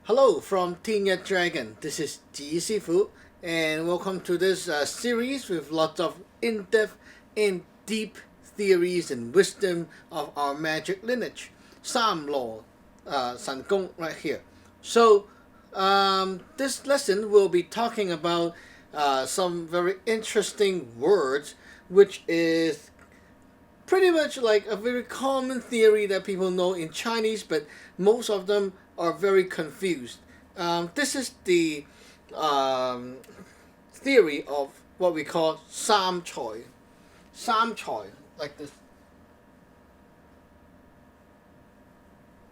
Hello from Team Yat Dragon. This is Ji Sifu, and welcome to this series with lots of in-depth and deep theories and wisdom of our magic lineage. Saam Law Sun Gung right here. So this lesson will be talking about some very interesting words, which is pretty much like a very common theory that people know in Chinese, but most of them are very confused. This is the theory of what we call Saam Choy. Saam Choy, like this.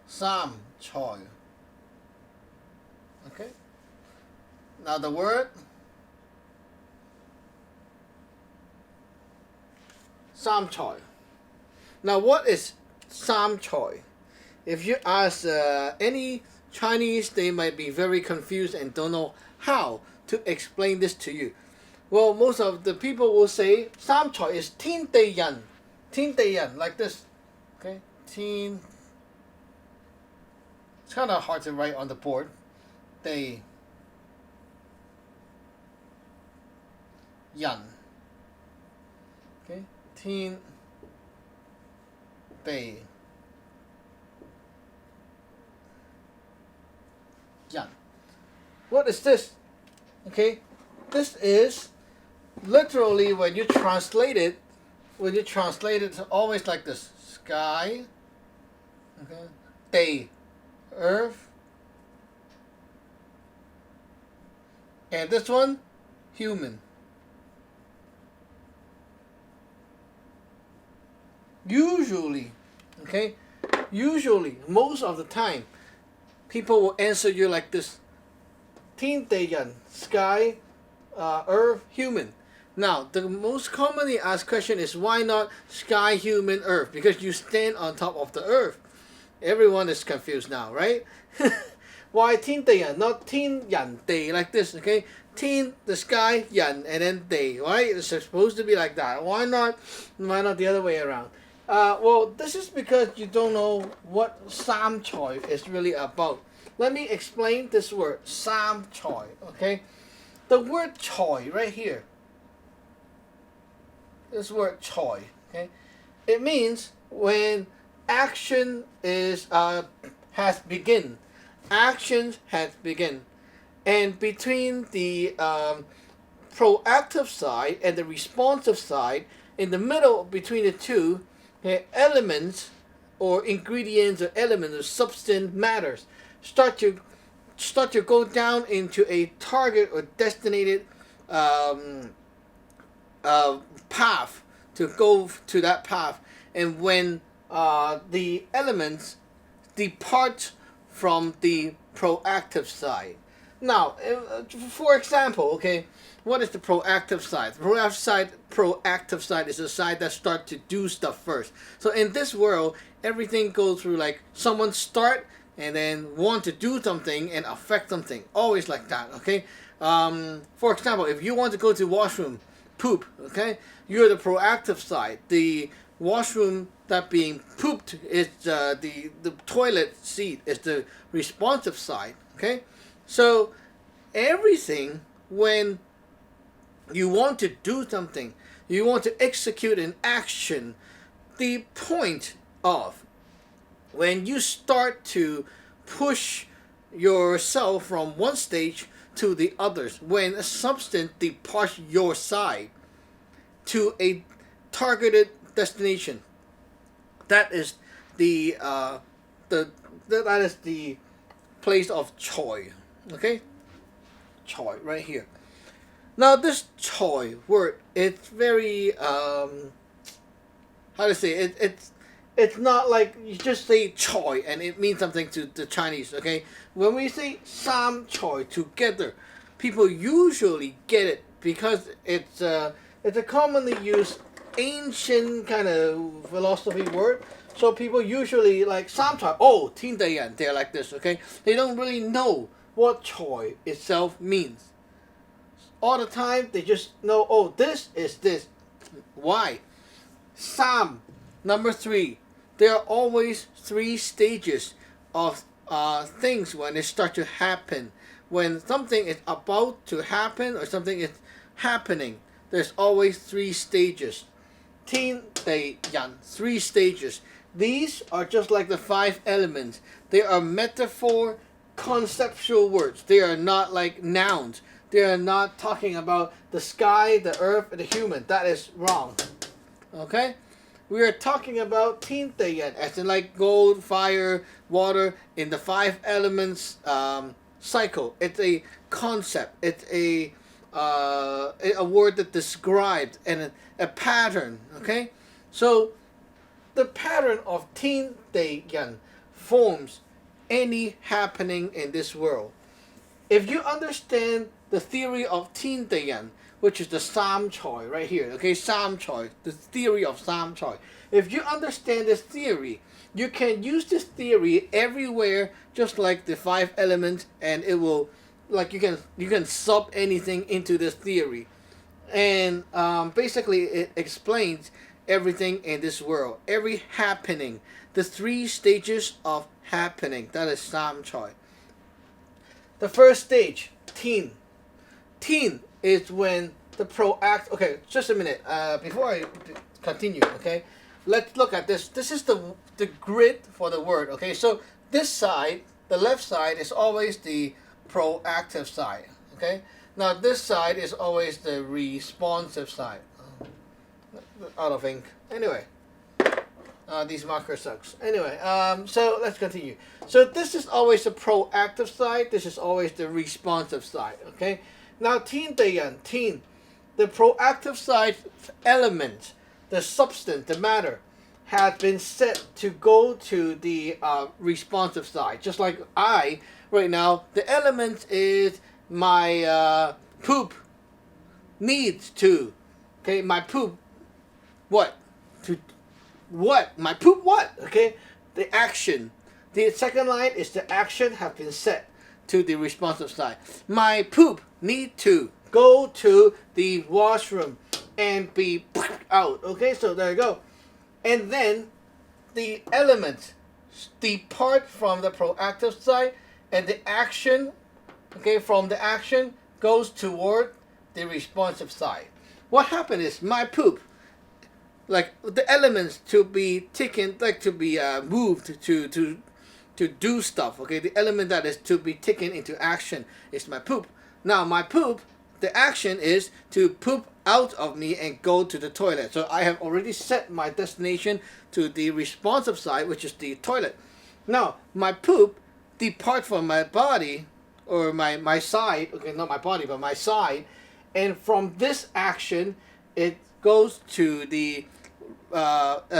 Saam Choy. Okay. Now the word Saam Choy. Now what is Saam Choy? If you ask any Chinese, they might be very confused and don't know how to explain this to you. Well, most of the people will say Saam Choy is Tin Dei Yan. Tin Dei Yan, like this. Okay? Tin. It's kind of hard to write on the board. Dei Yan. Okay? Tin Dei Yan. What is this? Okay, this is literally when you translate it. It's always like this: sky, okay, day, earth, and this one, human. Usually, most of the time, people will answer you like this: Tin Dei Yan, sky, earth, human. Now, the most commonly asked question is why not sky, human, earth? Because you stand on top of the earth. Everyone is confused now, right? Why Tin Dei Yan, not Tin Yan Dei, like this, okay? Tin, the sky, Yan, and then Dei, right? It's supposed to be like that. Why not the other way around? Well, this is because you don't know what Saam Choy is really about. Let me explain this word, Saam Choy, okay? The word Choy right here, this word Choy, okay? It means when action is has begun. Actions has begun. And between the proactive side and the responsive side, in the middle between the two, elements or ingredients or elements or substance matters start to go down into a target or destinated path, to go to that path. And when the elements depart from the proactive side. Now, for example, okay, what is the proactive side? The proactive side is the side that starts to do stuff first. So in this world, everything goes through like someone start and then want to do something and affect something. Always like that, okay? For example, if you want to go to washroom, poop, okay? You're the proactive side. The washroom that being pooped is the toilet seat is the responsive side, okay? So everything, when you want to do something, you want to execute an action, the point of when you start to push yourself from one stage to the others, when a substance departs your side to a targeted destination, that is the place of Choy. Okay, Choy right here. Now this Choy word, it's very how to say it, it's not like you just say Choy and it means something to the Chinese. Okay, when we say Saam Choy together, people usually get it because it's a commonly used ancient kind of philosophy word. So people usually like Saam Choy, oh, Tin Dei Yan, they're like this, okay? They don't really know what Choy itself means. All the time, they just know, oh, this is this. Why? Saam, number 3. There are always 3 stages of things when they start to happen. When something is about to happen or something is happening, there's always 3 stages. 天地人, 3 stages. These are just like the 5 elements. They are metaphor, conceptual words. They are not like nouns. They are not talking about the sky, the earth, and the human. That is wrong. Okay? We are talking about 天地人, as in like gold, fire, water, in the 5 elements cycle. It's a concept. It's a word that describes and a pattern. Okay? So, the pattern of 天地人 forms any happening in this world. If you understand the theory of 天地人, which is the Saam Choy right here, okay, Saam Choy, the theory of Saam Choy. If you understand this theory, you can use this theory everywhere, just like the 5 elements, and it will, like you can sub anything into this theory, and basically it explains everything in this world, every happening, the 3 stages of happening. That is Saam Choy. The first stage, 天. 天 is when the proact. Okay, just a minute. Before I continue, okay, let's look at this. This is the grid for the word. Okay, so this side, the left side, is always the proactive side. Okay, now this side is always the responsive side. Out of ink. Anyway, these markers sucks. Anyway, so let's continue. So this is always the proactive side. This is always the responsive side. Okay. Now, 天地人, 天, the proactive side element, the substance, the matter, has been set to go to the responsive side. Just like I, right now, the element is my poop needs to. Okay, my poop, what? To what? My poop what? Okay, the action. The second line is the action has been set to the responsive side. My poop need to go to the washroom and be out. Okay, so there you go. And then the elements depart from the proactive side, and the action, okay, from the action goes toward the responsive side. What happened is my poop, like the elements to be taken, like to be moved to do stuff, okay? The element that is to be taken into action is my poop. Now, my poop, the action is to poop out of me and go to the toilet. So I have already set my destination to the responsive side, which is the toilet. Now, my poop depart from my body, or my side, okay, not my body, but my side, and from this action, it goes to the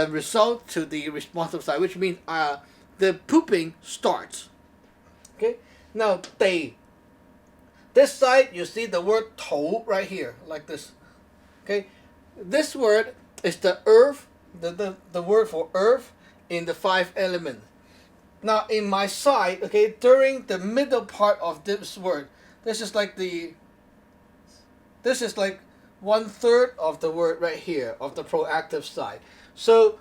result to the responsive side, which means the pooping starts. Okay, now they. This side, you see the word 头 right here, like this. Okay, this word is the earth, the word for earth in the 5 elements. Now in my side, okay, during the middle part of this word, this is like 1/3 of the word right here of the proactive side. So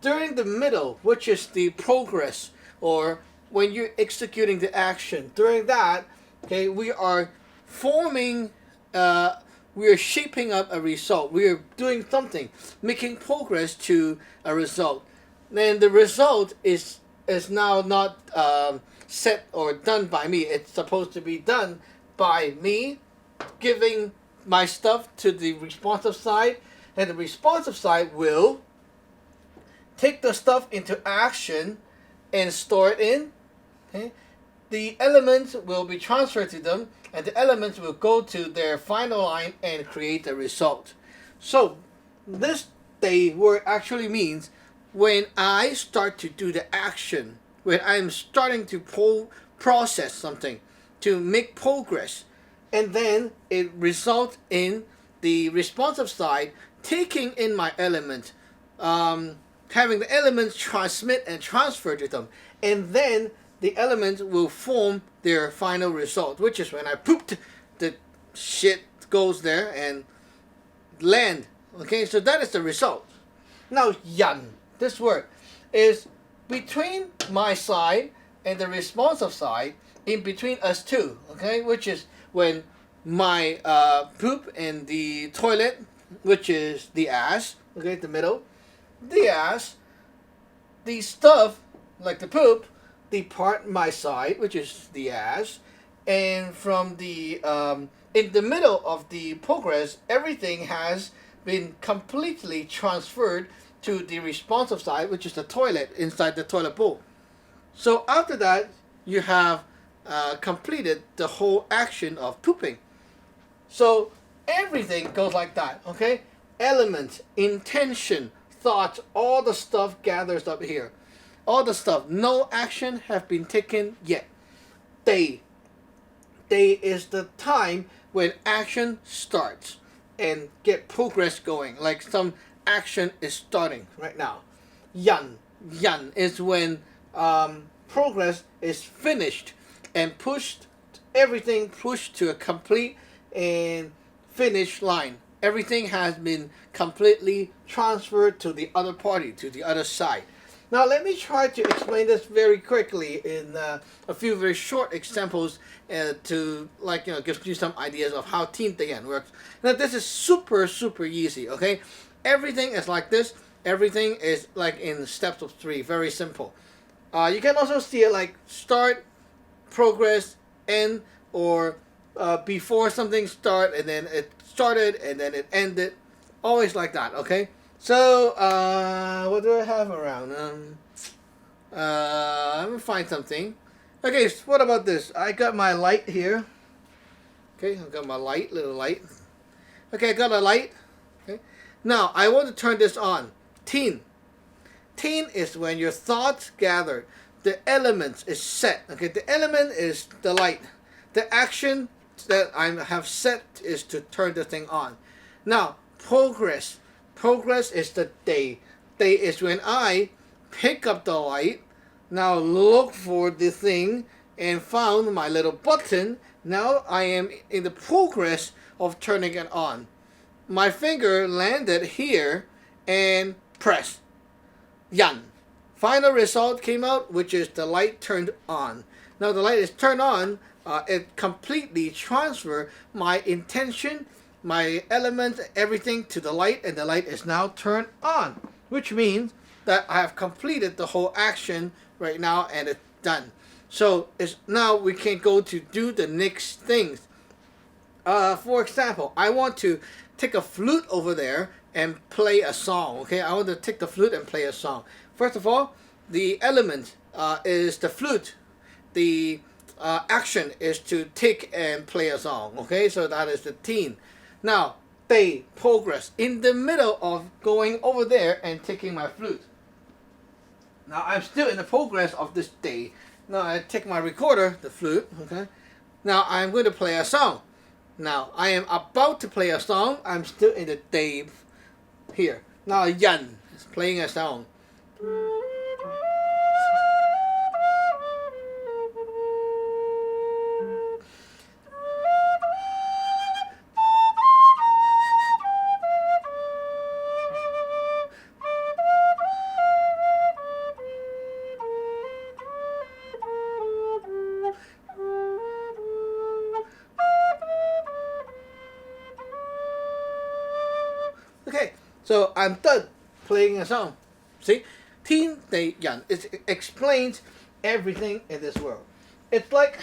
during the middle, which is the progress, or when you're executing the action, during that, okay, we are forming, we are shaping up a result. We are doing something, making progress to a result. Then the result is now not set or done by me. It's supposed to be done by me giving my stuff to the responsive side, and the responsive side will take the stuff into action and store it in. Okay? The elements will be transferred to them, and the elements will go to their final line and create a result. So this word actually means when I start to do the action, when I'm starting to process something, to make progress, and then it results in the responsive side taking in my element, having the elements transmit and transfer to them, and then the elements will form their final result, which is when I pooped, the shit goes there and land. Okay, so that is the result. Now, yan, this word, is between my side and the responsive side in between us two, okay, which is when my poop in the toilet, which is the ass, okay, the middle, the ass, the stuff like the poop depart my side, which is the ass, and from the in the middle of the progress, everything has been completely transferred to the responsive side, which is the toilet inside the toilet bowl. So after that, you have completed the whole action of pooping. So everything goes like that, okay? Elements, intention, thoughts, all the stuff gathers up here. All the stuff. No action have been taken yet. Day. Day is the time when action starts and get progress going. Like some action is starting right now. Yan. Yan is when progress is finished and pushed, everything pushed to a complete and finish line. Everything has been completely transferred to the other party, to the other side. Now let me try to explain this very quickly in a few very short examples to give you some ideas of how Teen Yan works. Now this is super easy, okay? Everything is like this. Everything is like in steps of 3, very simple. You can also see it like start, progress, end, or before something start and then it started and then it ended. Always like that, okay? So, what do I have around? Let me find something. Okay, so what about this? I got my light here. Okay, I've got my light, little light. Okay, I got a light. Okay. Now, I want to turn this on. Teen. Teen is when your thoughts gathered. The elements is set. Okay, the element is the light. The action that I have set is to turn the thing on. Now, progress. Progress is the day. Day is when I pick up the light, now look for the thing, and found my little button. Now I am in the progress of turning it on. My finger landed here and pressed. Yan. Final result came out, which is the light turned on. Now the light is turned on. It completely transferred my intention, my elements, everything to the light, and the light is now turned on, which means that I have completed the whole action right now and it's done. So it's now we can go to do the next things. For example, I want to take a flute over there and play a song. Okay, I want to take the flute and play a song. First of all, the element is the flute. The action is to take and play a song. Okay, so that is the teen. Now, day, progress, in the middle of going over there and taking my flute. Now, I'm still in the progress of this day. Now, I take my recorder, the flute, okay. Now, I'm going to play a song. Now, I am about to play a song. I'm still in the day here. Now, Yan is playing a song. Okay, so I'm done playing a song. See, Teen Day Yan, it explains everything in this world. It's like,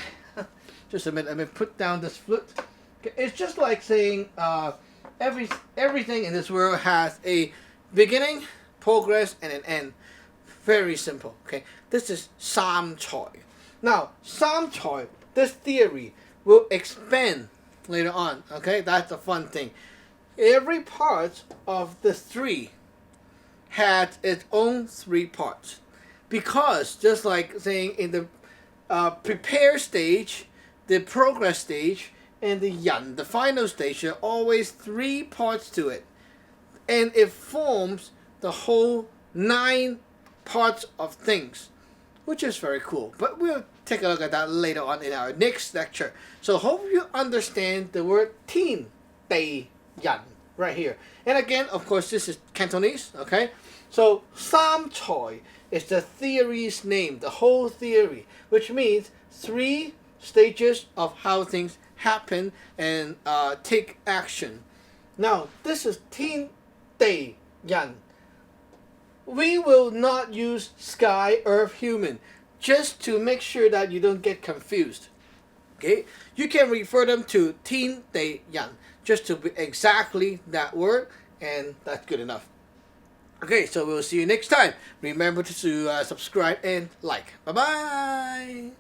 just a minute, let me put down this flute. Okay, it's just like saying everything in this world has a beginning, progress, and an end. Very simple. Okay, this is Saam Choy. Now, Saam Choy, this theory will expand later on. Okay, that's the fun thing. Every part of the 3 had its own 3 parts, because just like saying in the prepare stage, the progress stage, and the yan, the final stage, there are always 3 parts to it, and it forms the whole 9 parts of things, which is very cool. But we'll take a look at that later on in our next lecture. So hope you understand the word teen day yan right here. And again, of course, this is Cantonese, okay? So Saam Choy is the theory's name, the whole theory, which means 3 stages of how things happen and take action. Now, this is 天地人. We will not use sky, earth, human, just to make sure that you don't get confused. Okay, you can refer them to 天地人, just to be exactly that word, and that's good enough. Okay, so we'll see you next time. Remember to subscribe and like. Bye-bye!